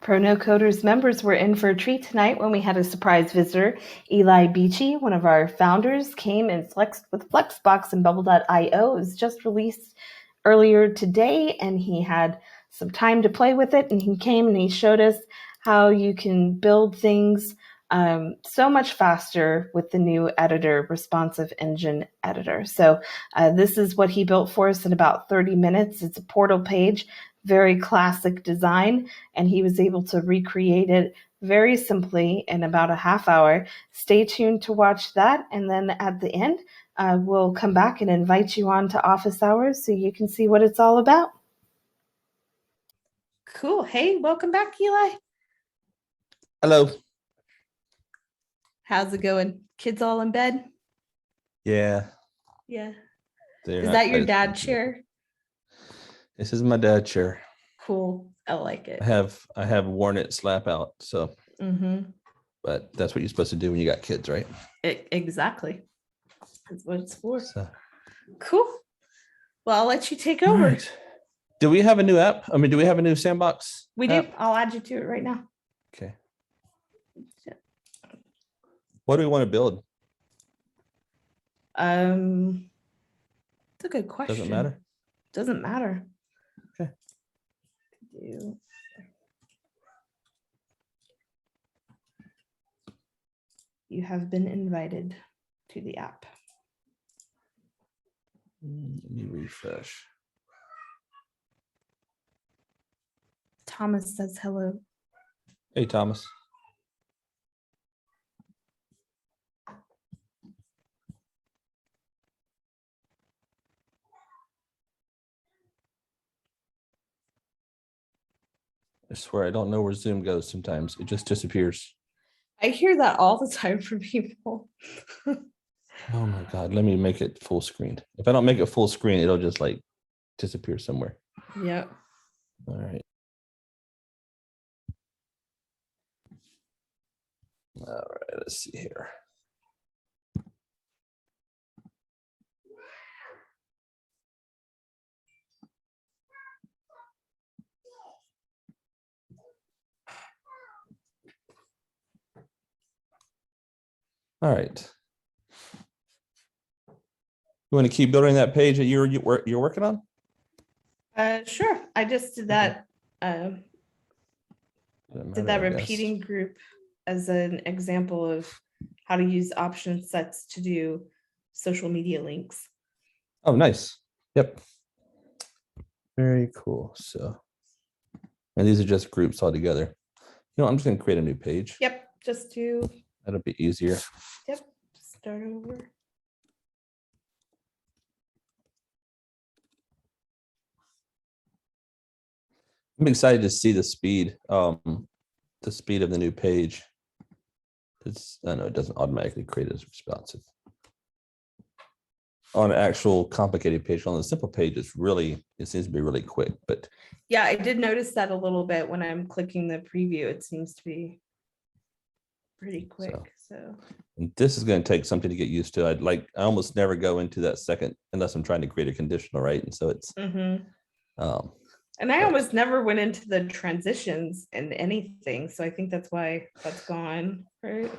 Pro No Coders members were in for a treat tonight when we had a surprise visitor. Eli Beachy, one of our founders, came and flexed with Flexbox and Bubble.io. It was just released earlier today, and he had some time to play with it, and he came and he showed us how you can build things so much faster with the new editor, Responsive Engine Editor. So this is what he built for us in about 30 minutes. It's a portal page, very classic design, and he was able to recreate it very simply in about a half hour. Stay tuned to watch that, and then at the end, we'll come back and invite you on to office hours so you can see what it's all about. Cool. Hey, welcome back, Eli. Hello. How's it going? Kids all in bed? Yeah. Yeah. They're Is that your dad chair? This is my dad chair. Cool. I like it. I have worn it slap out. So, but that's what you're supposed to do when you got kids, right? Exactly. That's what it's for. So. Cool. Well, I'll let you take over. Right. Do we have a new app? I mean, do we have a new sandbox? We app? do. I'll add you to it right now. Okay. What do we want to build? It's a good question. Doesn't matter. Doesn't matter. Okay. You have been invited to the app. Let me refresh. Thomas says hello. Hey, Thomas. I swear I don't know where Zoom goes sometimes. It just disappears. I hear that all the time from people. Oh my God. Let me make it full screen. If I don't make it full screen, it'll just like disappear somewhere. Yep. All right. All right. Let's see here. All right. You want to keep building that page that you're working on? Sure. I just did that. Did that repeating group as an example of how to use option sets to do social media links. Oh, nice. Yep. Very cool. So, and these are just groups all together. You know, I'm just going to create a new page. Yep. Just to. That'll be easier. Yep. Start over. I'm excited to see the speed of the new page. I know it doesn't automatically create as responsive. On an actual complicated page, on the simple page, it seems to be really quick. But yeah, I did notice that a little bit when I'm clicking the preview. It seems to be pretty quick. So this is going to take something to get used to. I almost never go into that second unless I'm trying to create a conditional, right? And so it's and I almost never went into the transitions and anything. So I think that's why that's gone, right?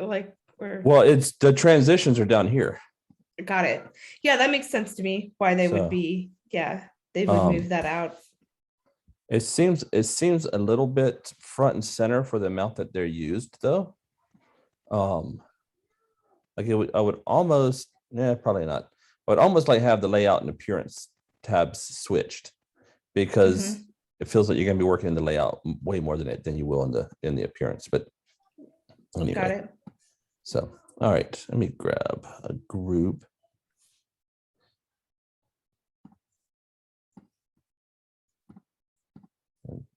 Well, it's the transitions are down here. Got it. Yeah, that makes sense to me. Why they would be, they would move that out. It seems a little bit front and center for the amount that they're used, though. I would almost, probably not. I would almost like have the layout and appearance tabs switched, because it feels like you're going to be working in the layout way more than you will in the appearance. But anyway. Got it. So, all right, let me grab a group.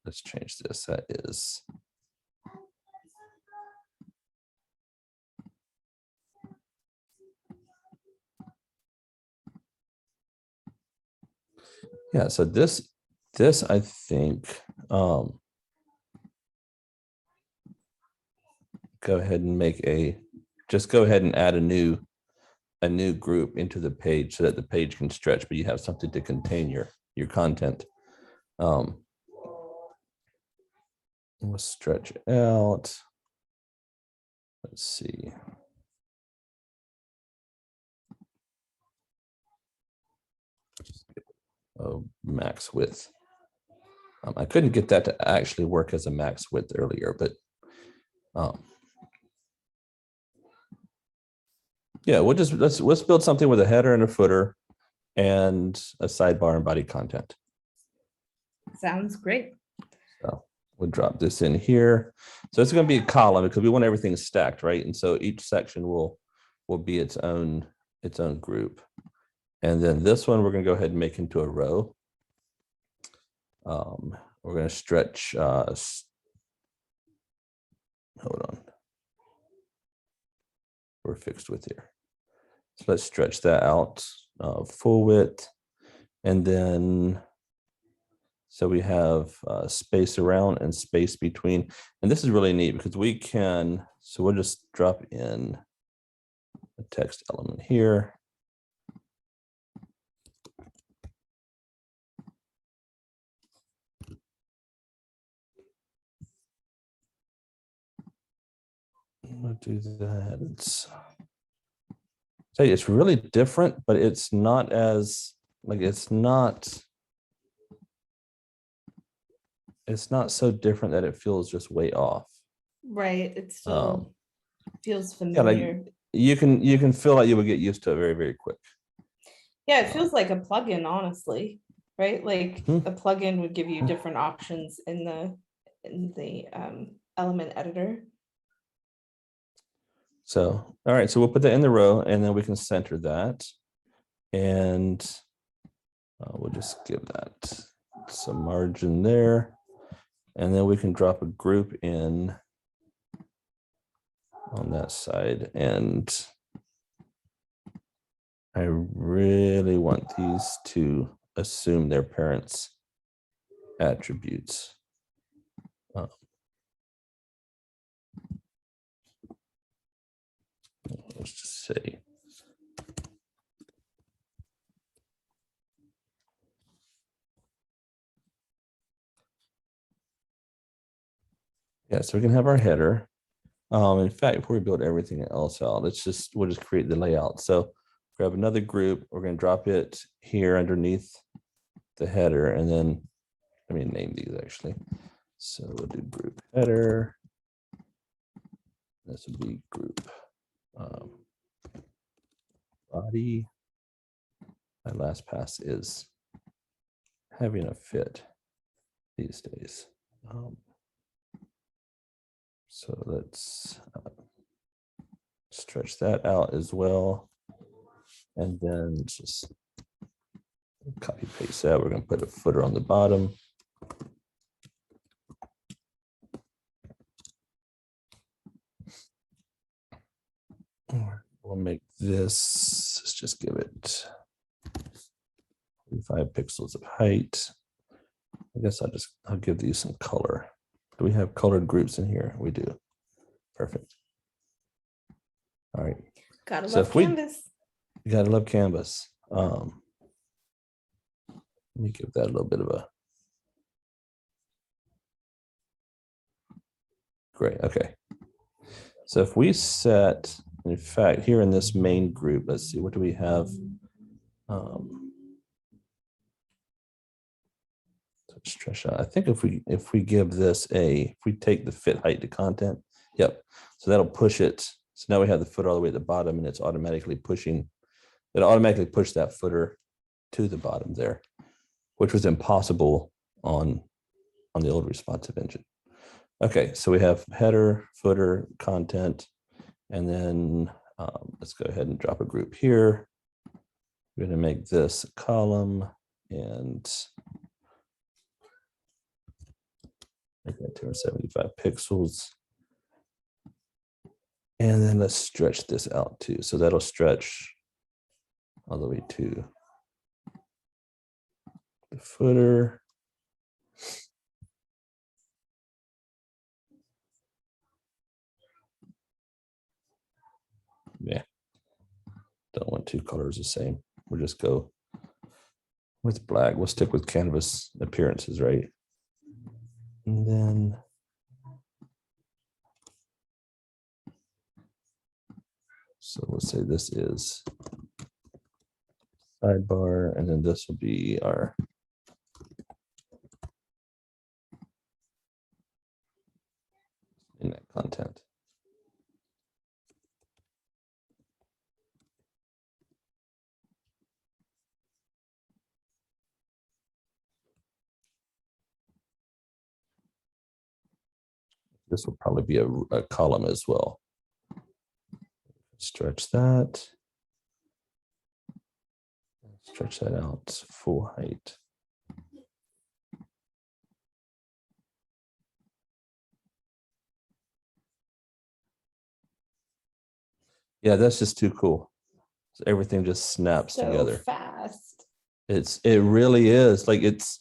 Let's change this. That is. Yeah, so this I think, go ahead and go ahead and add a new group into the page so that the page can stretch, but you have something to contain your content. We'll stretch it out. Let's see. Oh, max width. I couldn't get that to actually work as a max width earlier, but yeah, let's build something with a header and a footer and a sidebar and body content. Sounds great. So we'll drop this in here. So it's going to be a column because we want everything stacked, right? And so each section will be its own group. And then this one we're going to go ahead and make into a row. We're going to stretch. Hold on. We're fixed with here. So let's stretch that out full width. And then, so we have space around and space between. And this is really neat because we can, so we'll just drop in a text element here. We'll do that. It's really different, but it's not as like it's not so different that it feels just way off. Right. It still feels familiar. familiar. Yeah, like you can feel like you would get used to it very, very quick. Yeah, it feels like a plugin, honestly, right? Like Mhm. a plugin would give you different options in the element editor. So, all right, so we'll put that in the row and then we can center that. And we'll just give that some margin there. And then we can drop a group in on that side. And I really want these to assume their parents' attributes. Let's just say. Yeah, so we can have our header. In fact, before we build everything else out, we'll just create the layout. So grab another group. We're going to drop it here underneath the header, and then let me name these actually. So we'll do group header. This would be group body. My last pass is having a fit these days. So let's stretch that out as well. And then just copy paste that. We're going to put a footer on the bottom. We'll make this, let's just give it 45 pixels of height. I guess I'll give these some color. Do we have colored groups in here? We do. Perfect. All right. Gotta love Canvas. You gotta love Canvas. Let me give that a little bit of a. Great. Okay. So if we set, in fact, here in this main group, let's see, what do we have? Stretch out. I think if we give this if we take the fit height to content, yep. So that'll push it. So now we have the footer all the way at the bottom, and it's automatically pushing. It'll automatically push that footer to the bottom there, which was impossible on the old responsive engine. Okay, so we have header, footer, content, and then let's go ahead and drop a group here. We're going to make this a column and make that 275 pixels. And then let's stretch this out too. So that'll stretch all the way to the footer. Yeah, don't want two colors the same. We'll just go with black. We'll stick with canvas appearances, right? And then So let's say this is sidebar, and then this will be our inlet content. This will probably be a column as well. Stretch that. Stretch that out full height. Yeah, that's just too cool. So everything just snaps together. Fast. It really is. Like it's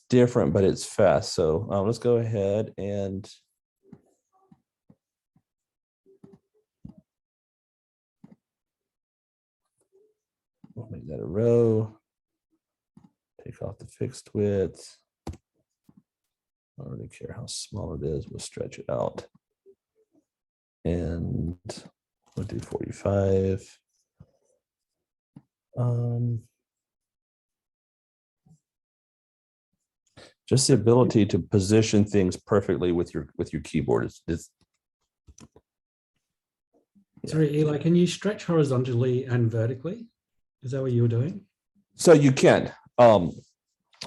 different, but it's fast. So let's go ahead and we'll make that a row. Take off the fixed width. I don't really care how small it is. We'll stretch it out. And we'll do 45. Just the ability to position things perfectly with your keyboard is Sorry, Eli, can you stretch horizontally and vertically? Is that what you were doing? So you can.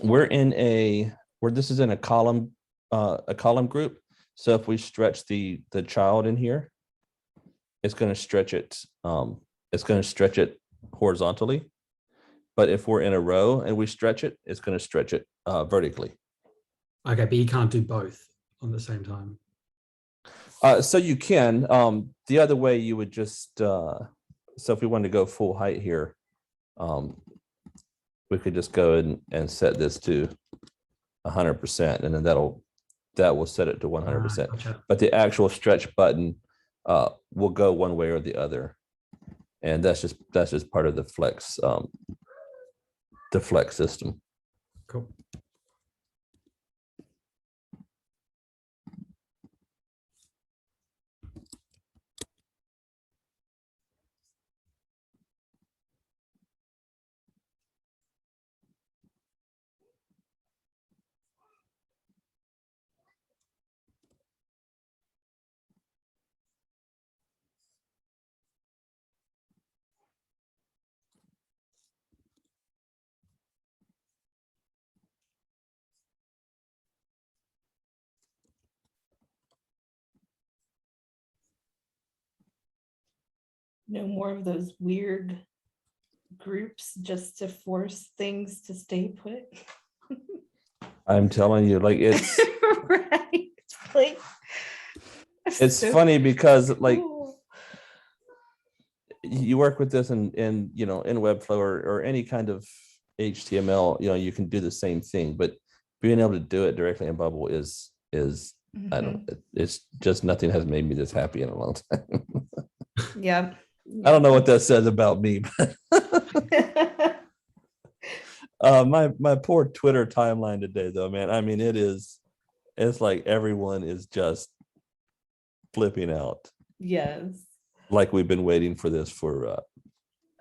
We're this is in a column group. So if we stretch the child in here, it's going to stretch it. It's going to stretch it horizontally. But if we're in a row and we stretch it, it's going to stretch it vertically. Okay, but you can't do both on the same time. So you can. The other way you would just so if we wanted to go full height here, we could just go and set this to 100%, and then that will set it to 100%. Gotcha. But But the actual stretch button will go one way or the other, and that's just part of the flex system. Cool. No more of those weird groups just to force things to stay put. I'm telling you, like it's Right. Like it's so funny because like cool. you work with this in in Webflow or any kind of HTML, you can do the same thing, but being able to do it directly in Bubble is I don't know, it's just nothing has made me this happy in a long time. Yeah. I don't know what that says about me, but my poor Twitter timeline today though, man. I mean, it's like everyone is just flipping out. Yes. Like we've been waiting for this for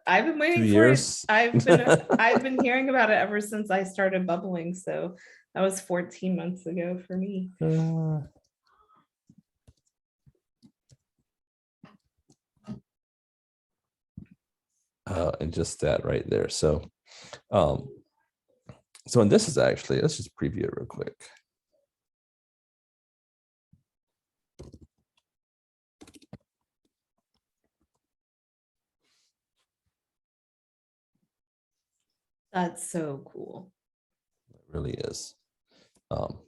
I've been waiting 2 for years. it. I've been hearing about it ever since I started bubbling. So that was 14 months ago for me. And just that right there. So and this is actually, let's just preview it real quick. That's so cool. It really is. So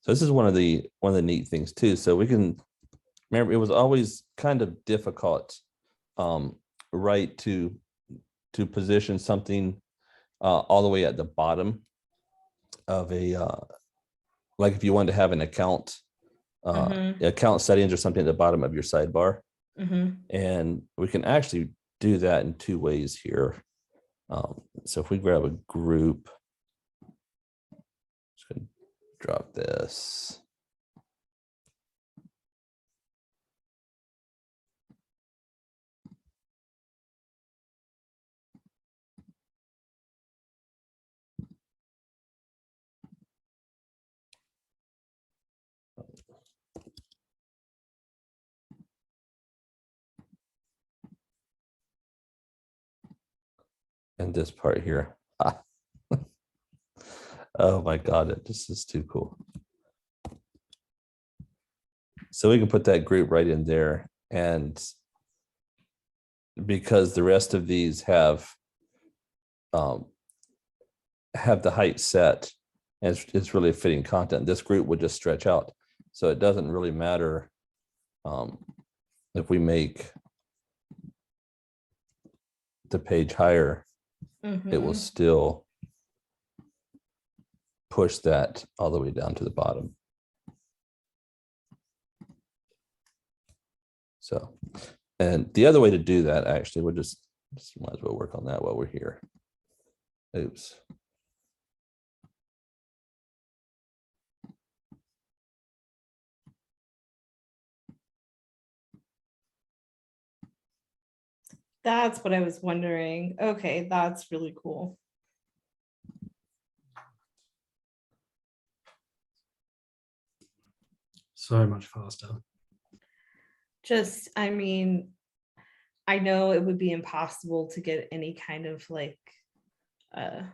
this is one of the neat things too. So we can remember, it was always kind of difficult, right, to position something all the way at the bottom of a like if you wanted to have an account account settings or something at the bottom of your sidebar. And we can actually do that in two ways here. So if we grab a group, just gonna drop this. And this part here. Oh my God, this is too cool. So we can put that group right in there. And because the rest of these have the height set, and it's really fitting content, this group would just stretch out. So it doesn't really matter if we make the page higher, it will still push that all the way down to the bottom. So, and the other way to do that, actually, we'll just might as well work on that while we're here. Oops. That's what I was wondering. Okay, that's really cool. So much faster. Just, I mean, I know it would be impossible to get any kind of like, well,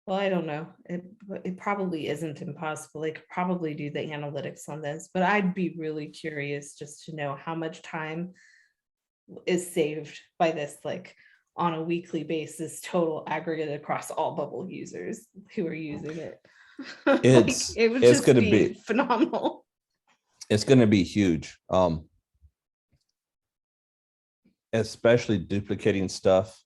I don't know. It probably isn't impossible. They could probably do the analytics on this, but I'd be really curious just to know how much time is saved by this, like on a weekly basis, total aggregate across all Bubble users who are using it. It's it would it's just gonna be phenomenal. It's going to be huge, especially duplicating stuff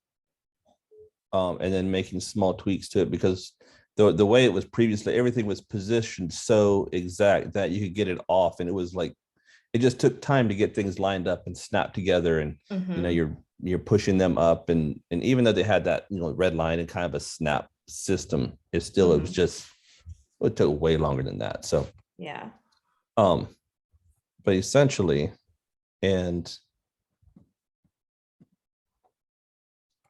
and then making small tweaks to it, because the way it was previously, everything was positioned so exact that you could get it off, and it was like it just took time to get things lined up and snap together, and you know you're pushing them up, and even though they had that red line and kind of a snap system, it still it was just it took way longer than that. So yeah. But essentially, and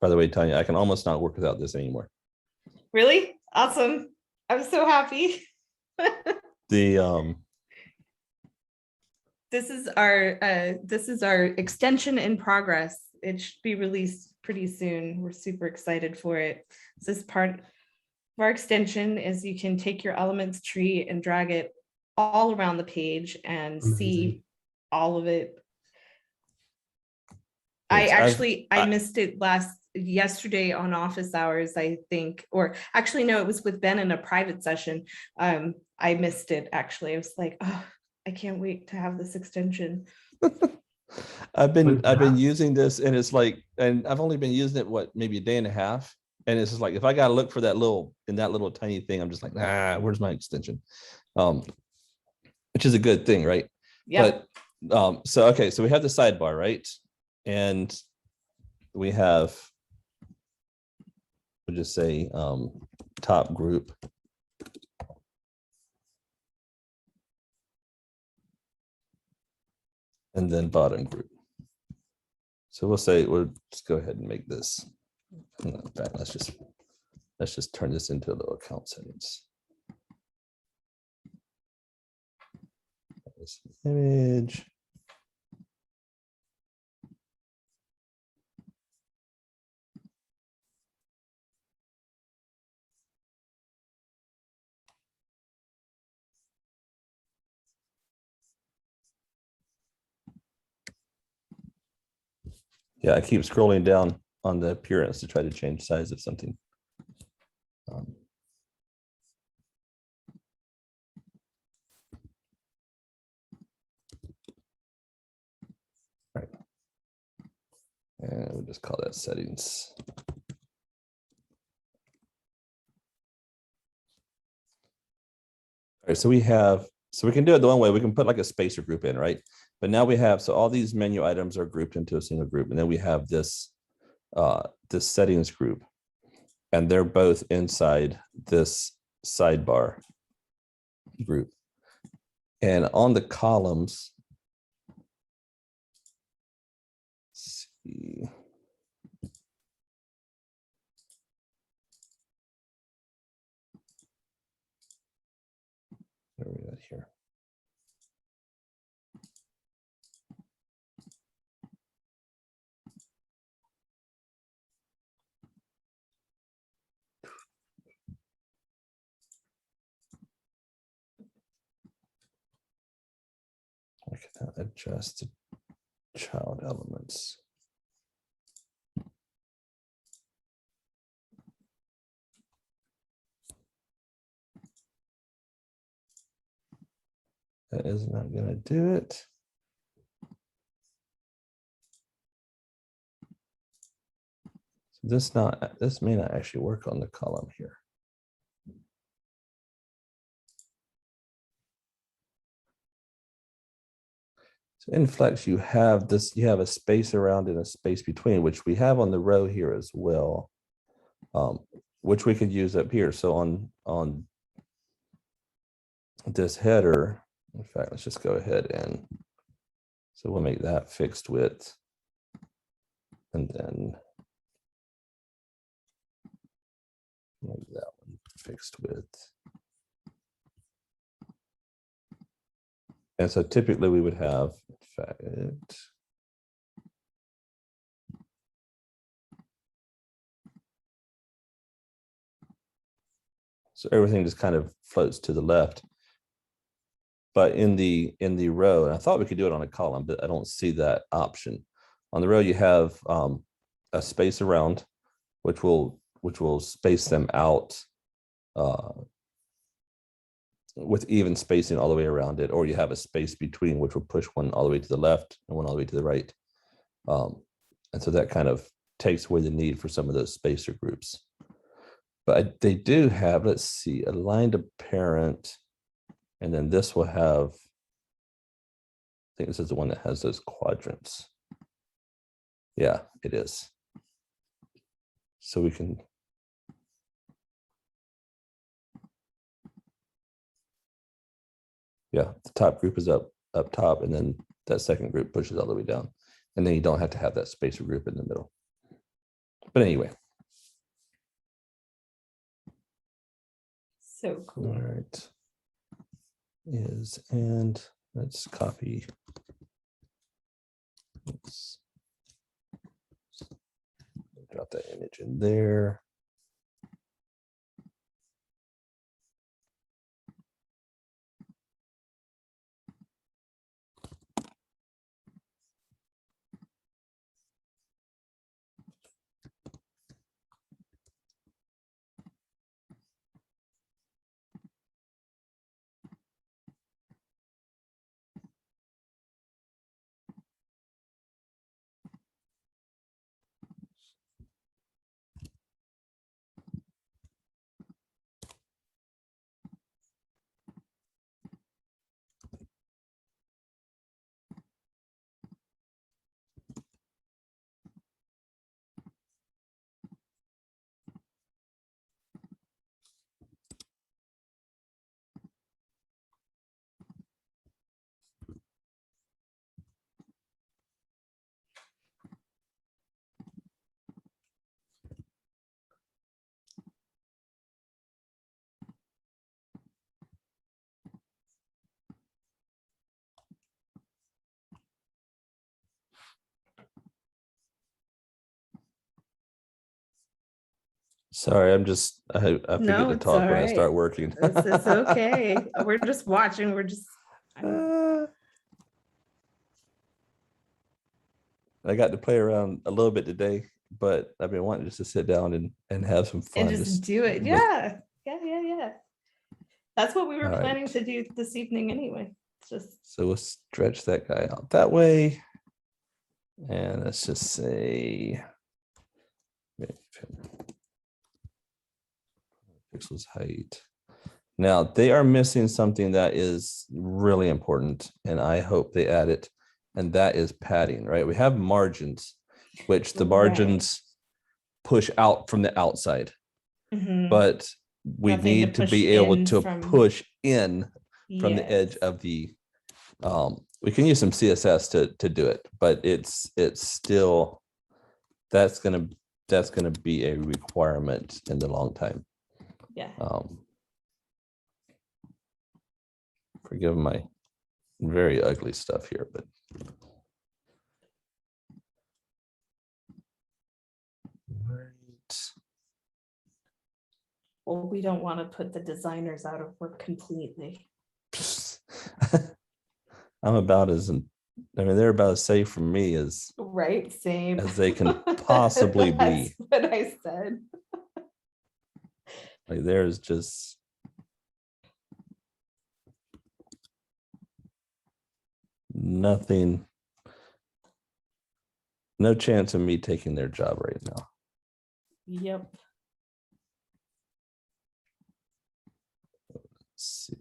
by the way, Tonya, I can almost not work without this anymore. Really? Awesome. I'm so happy. The this is our extension in progress. It should be released pretty soon. We're super excited for it. This part of our extension is you can take your elements tree and drag it all around the page and see all of it. I missed it yesterday on office hours, I think, or actually no, it was with Ben in a private session. I missed it actually. I was like, oh, I can't wait to have this extension. I've been using this, and it's like, and I've only been using it maybe a day and a half, and it's just like if I gotta look for that little tiny thing, I'm just like, where's my extension? Which is a good thing, right? Yeah. But so okay, so we have the sidebar, right? And we have, we'll just say top group. And then bottom group. So we'll just go ahead and make this. In fact, let's just turn this into a little account settings. This image. Yeah, I keep scrolling down on the appearance to try to change the size of something. Right. And we'll just call that settings. All right, so we can do it the one way. We can put like a spacer group in, right? But now we have, so all these menu items are grouped into a single group, and then we have this this settings group, and they're both inside this sidebar group. And on the columns, let's see. Where are we at here? I cannot adjust the child elements. That is not going to do it. So this may not actually work on the column here. So in Flex, you have a space around and a space between, which we have on the row here as well, which we could use up here. So on this header, in fact, let's just go ahead and, so we'll make that fixed width, and then make that one fixed width. And so typically we would have, in fact, so everything just kind of floats to the left. But in the row, and I thought we could do it on a column, but I don't see that option. On the row, you have a space around, which will space them out with even spacing all the way around it, or you have a space between, which will push one all the way to the left and one all the way to the right. And so that kind of takes away the need for some of those spacer groups. But they do have, let's see, aligned to parent. And then this will have, I think this is the one that has those quadrants. Yeah, it is. So we can, yeah, the top group is up top, and then that second group pushes all the way down. And then you don't have to have that spacer group in the middle. But anyway. So cool. All right. And let's copy. Let's drop that image in there. Sorry, I forget No, to it's talk all when I right. start working. It's okay. We're just watching. I got to play around a little bit today, but I've been wanting just to sit down and have some fun. And just do it. Yeah. That's what we were All planning right. to do this evening anyway. It's just, So we'll stretch that guy out that way. And let's just say pixels height. Now they are missing something that is really important, and I hope they add it, and that is padding, right? We have margins, which the margins push out from the outside, but we Nothing to need to push be able in to from- push in from the edge Yes. of the, we can use some CSS to do it, but it's still, that's gonna be a requirement in the long time. Yeah. Forgive my very ugly stuff here, but Well, we don't want to put the designers out of work completely. I'm about as, I mean, they're about as safe from me as Right, same. as they can possibly be. That's what I said. Like there's just nothing, no chance of me taking their job right now. Yep. Let's see.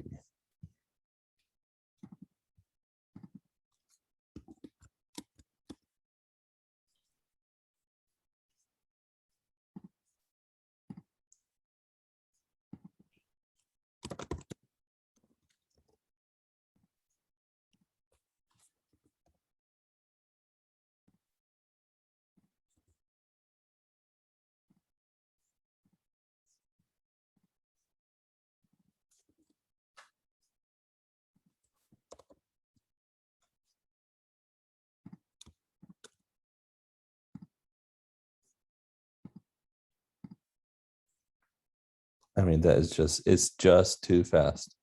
I mean, that is just, it's just too fast.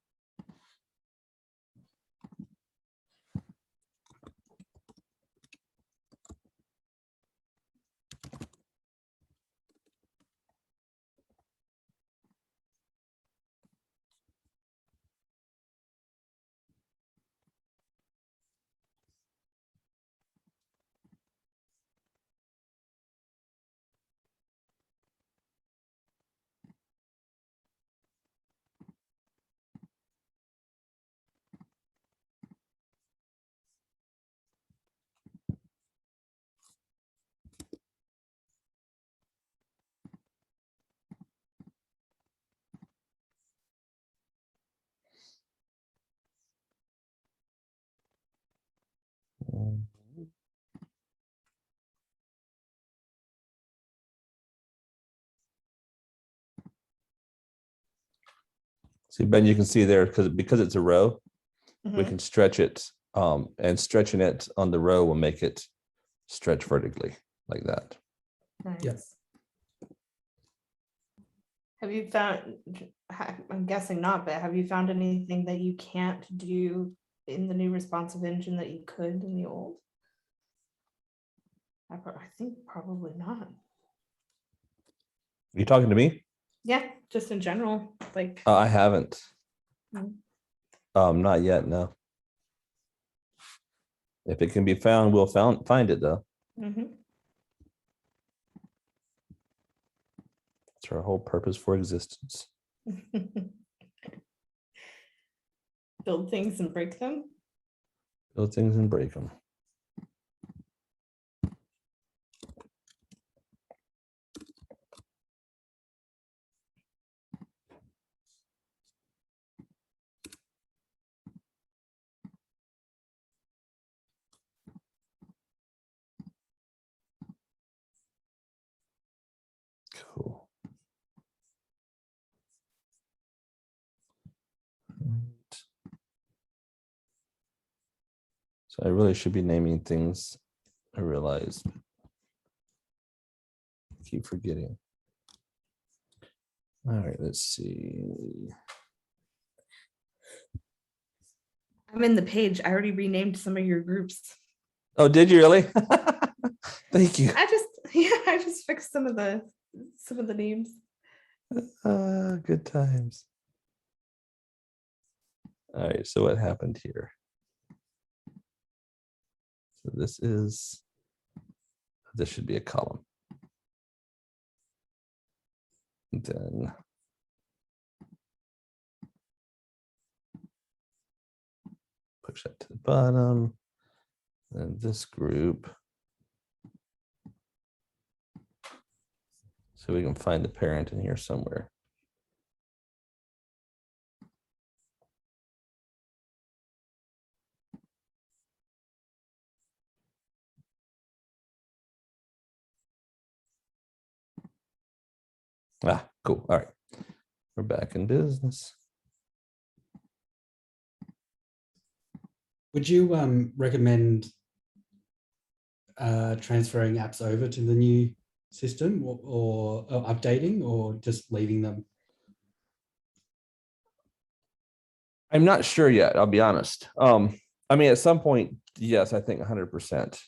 See, Ben, you can see there because it's a row, we can stretch it, and stretching it on the row will make it stretch vertically like that. Nice. Yes. Have you found, I'm guessing not, but have you found anything that you can't do in the new responsive engine that you could in the old? I think probably not. You talking to me? Yeah, just in general, like. I haven't. Mm. Not yet, no. If it can be found, we'll find it though. Mhm. It's our whole purpose for existence. Build things and break them. Build things and break them. Cool. Right. So I really should be naming things. I realize. I keep forgetting. All right, let's see. I'm in the page. I already renamed some of your groups. Oh, did you really? Thank you. I just fixed some of the names. Good times. All right, so what happened here? So this should be a column. Then push that to the bottom. And this group. So we can find the parent in here somewhere. Ah, cool. All right. We're back in business. Would you recommend transferring apps over to the new system or updating or just leaving them? I'm not sure yet, I'll be honest. I mean, at some point, yes, I think 100%.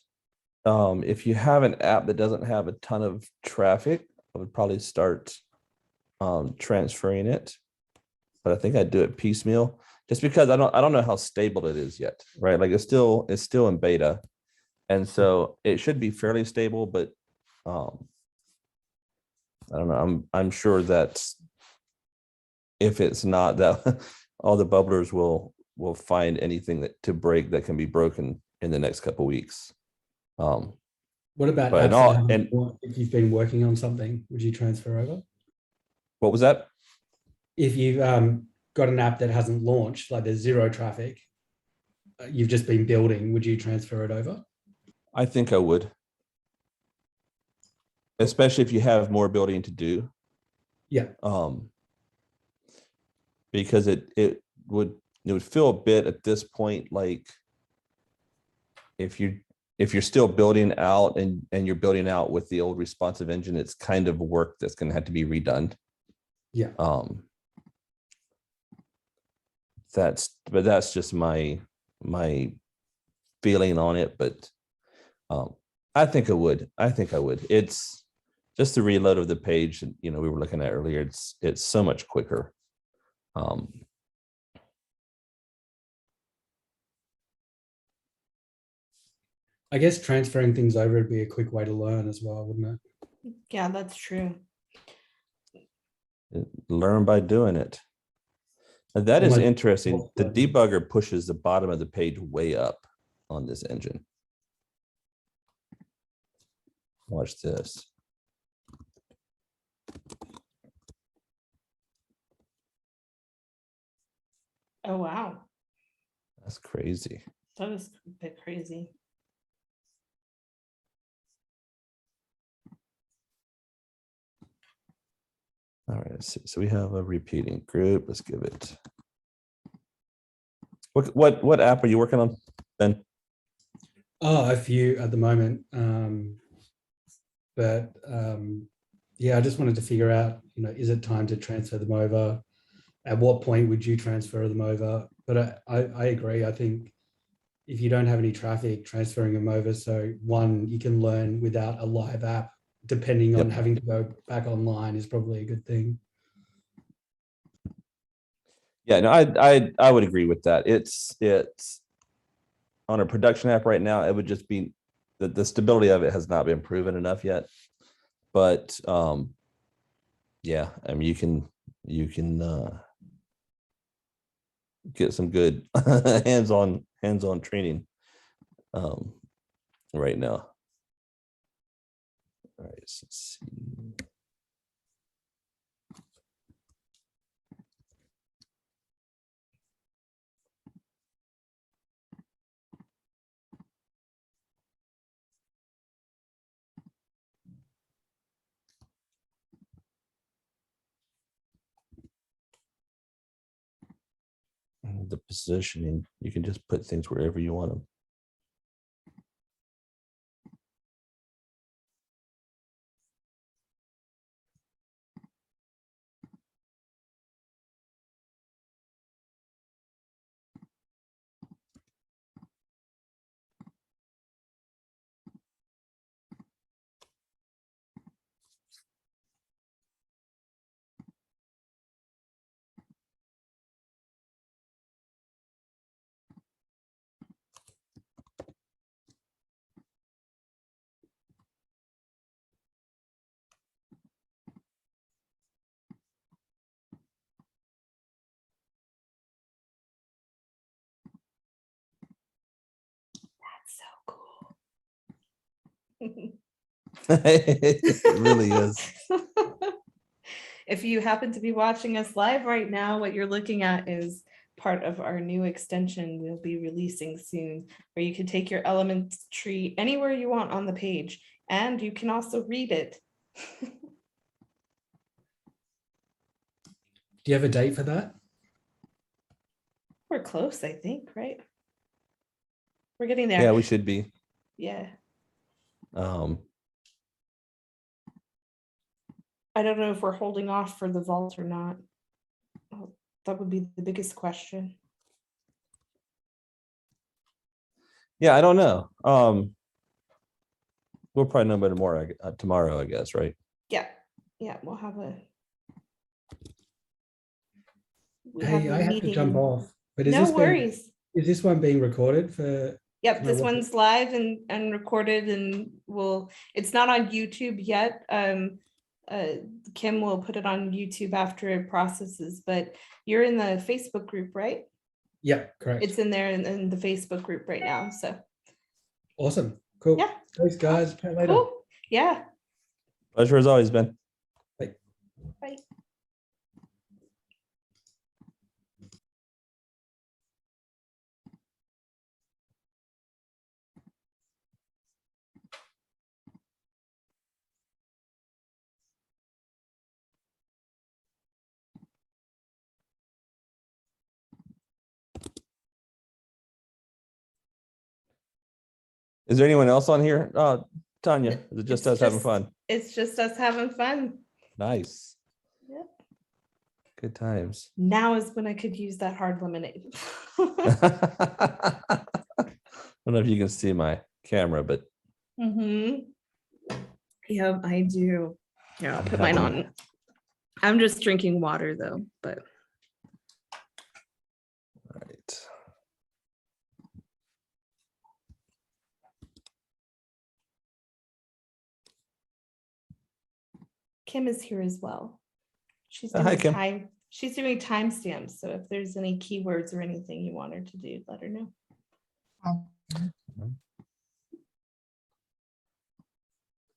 If you have an app that doesn't have a ton of traffic, I would probably start transferring it. But I think I'd do it piecemeal, just because I don't know how stable it is yet, right? Like it's still in beta, and so it should be fairly stable. But I don't know. I'm sure that if it's not, that all the bubblers will find anything to break that can be broken in the next couple weeks. What about But apps if you've been working on something, would you transfer over? What was that? If you've got an app that hasn't launched, like there's zero traffic, you've just been building, would you transfer it over? I think I would, especially if you have more building to do. Yeah. Because it would feel a bit at this point like if you're still building out and you're building out with the old responsive engine, it's kind of work that's going to have to be redone. Yeah. That's just my feeling on it, but I think I would. It's just the reload of the page, we were looking at earlier. It's so much quicker. I guess transferring things over would be a quick way to learn as well, wouldn't it? Yeah, that's true. Learn by doing it. And that is interesting. The Well, debugger pushes the bottom of the page way up on this engine. Watch this. Oh, wow. That's crazy. That is a bit crazy. All right, let's see. So we have a repeating group. Let's give it. What app are you working on, Ben? Oh, a few at the moment. Yeah, I just wanted to figure out, is it time to transfer them over? At what point would you transfer them over? But I agree. I think if you don't have any traffic, transferring them over, so one, you can learn without a live app, depending on having to go back online, is probably a good thing. Yeah, no, I would agree with that. It's on a production app right now. It would just be the stability of it has not been proven enough yet. But yeah, I mean you can get some good hands-on training right now. All right, so let's see. The positioning, you can just put things wherever you want them. So cool. It really is. If you happen to be watching us live right now, what you're looking at is part of our new extension we'll be releasing soon, where you can take your elements tree anywhere you want on the page, and you can also read it. Do you have a date for that? We're close, I think, right? We're getting there. Yeah, we should be. Yeah. I don't know if we're holding off for the vault or not. Oh, that would be the biggest question. Yeah, I don't know. We'll probably know better more tomorrow, I guess, right? Yeah, we'll have a. Hey, I have to jump off. But No worries. Is this one being recorded for? Yep, this one's live and recorded, and it's not on YouTube yet. Kim will put it on YouTube after it processes, but you're in the Facebook group, right? Yeah, correct. It's in there in the Facebook group right now. So awesome. Cool. Yeah. Thanks, guys. Chat later. Cool. Yeah. Pleasure as always, Ben. Bye. Bye. Is there anyone else on here? Tonya, is it just us having fun? It's just us having fun. Nice. Yep. Good times. Now is when I could use that hard lemonade. I don't know if you can see my camera, but Yep, I do. Here, I'll put mine on. I'm just drinking water though, but all right. Kim is here as well. She's Hi, doing Kim. She's doing timestamps. So if there's any keywords or anything you want her to do, let her know.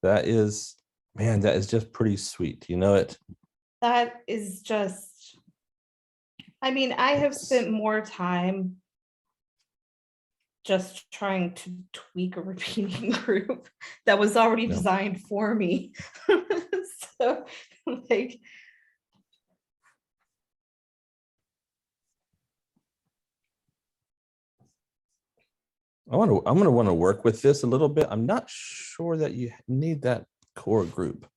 That is, man, that is just pretty sweet. You know it? That is just, I mean, I have spent more time just trying to tweak a repeating group that was already designed for me. So like, I'm gonna want to work with this a little bit. I'm not sure that you need that core group.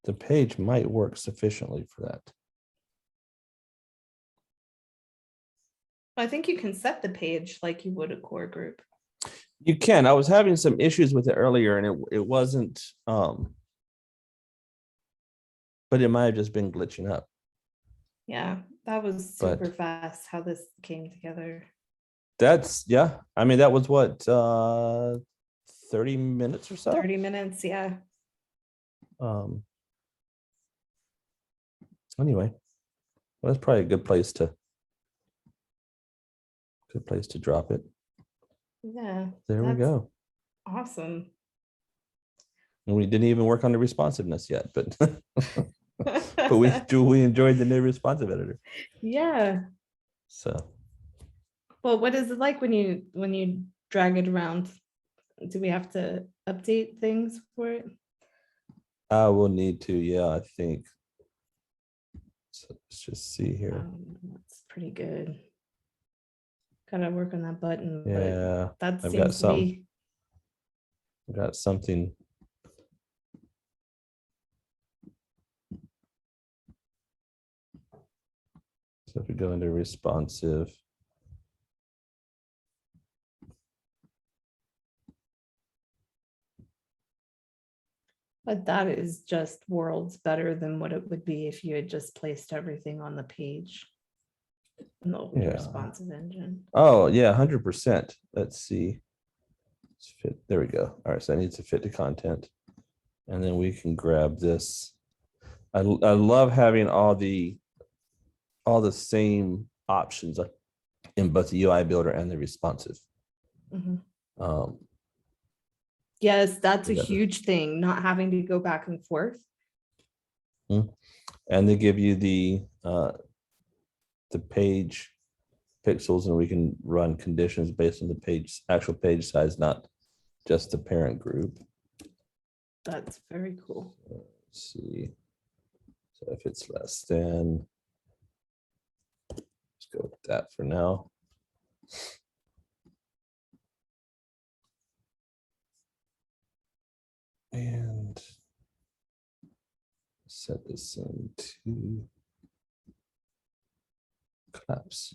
The page might work sufficiently for that. I think you can set the page like you would a core group. You can. I was having some issues with it earlier, and it wasn't. But it might have just been glitching up. Yeah, that was super fast how this came together. That's I mean, that was what 30 minutes or so. 30 minutes, yeah. Anyway, well, that's probably a good place to drop it. Yeah. There we go. Awesome. And we didn't even work on the responsiveness yet, but but we enjoyed the new responsive editor. Yeah. So. Well, what is it like when you drag it around? Do we have to update things for it? I will need to, yeah, I think. So let's just see here. That's pretty good. Gotta work on that button. Yeah, but that seems to be. I've got something. So if we go into responsive. But that is just worlds better than what it would be if you had just placed everything on the page in the responsive engine. Oh, yeah, 100%. Let's see. Let's fit. There we go. All right, so I need to fit the content. And then we can grab this. I love having all the same options in both the UI builder and the responsive. Yes, that's a huge thing, not having to go back and forth. And they give you the page pixels, and we can run conditions based on the actual page size, not just the parent group. That's very cool. Let's see. So if it's less than, let's go with that for now. And set this into tabs.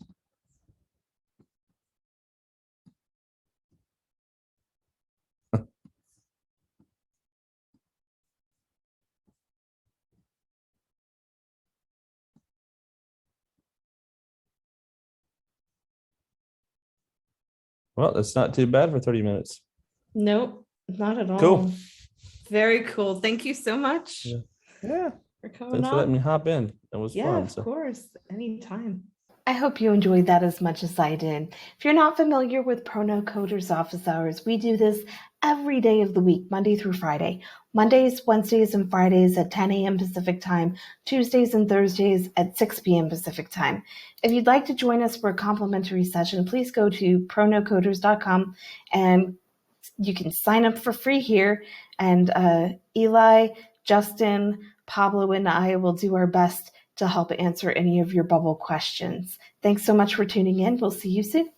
Well, that's not too bad for 30 minutes. Nope, not at all. Cool. Very cool. Thank you so much Yeah. for coming Thanks for letting me on. hop in. It was fun. Of course, anytime. I hope you enjoyed that as much as I did. If you're not familiar with Pro No Coders office hours, we do this every day of the week, Monday through Friday. Mondays, Wednesdays, and Fridays at 10 a.m. Pacific time, Tuesdays and Thursdays at 6 p.m. Pacific time. If you'd like to join us for a complimentary session, please go to pronocoders.com and you can sign up for free here. And Eli, Justin, Pablo, and I will do our best to help answer any of your bubble questions. Thanks so much for tuning in. We'll see you soon.